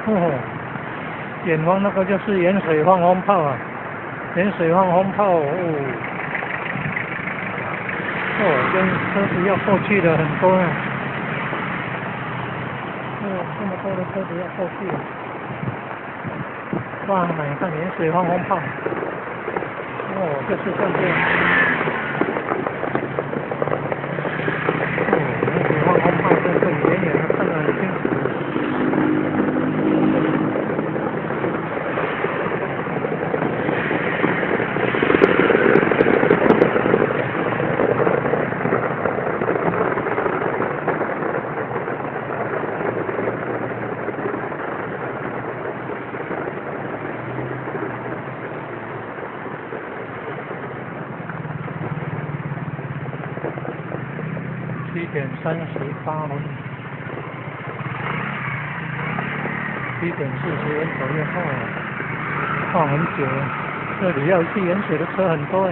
哦，远方那个就是盐水放风炮啊，盐水放风炮哦，跟车子要过去的很多啊，这么多的车子要过去了，哇，你看盐水放风炮，就是像这样，盐水放风炮在这里远远的看得很清楚。7:38分，7:40左右，放很久了。这里要去盐水的车很多哎。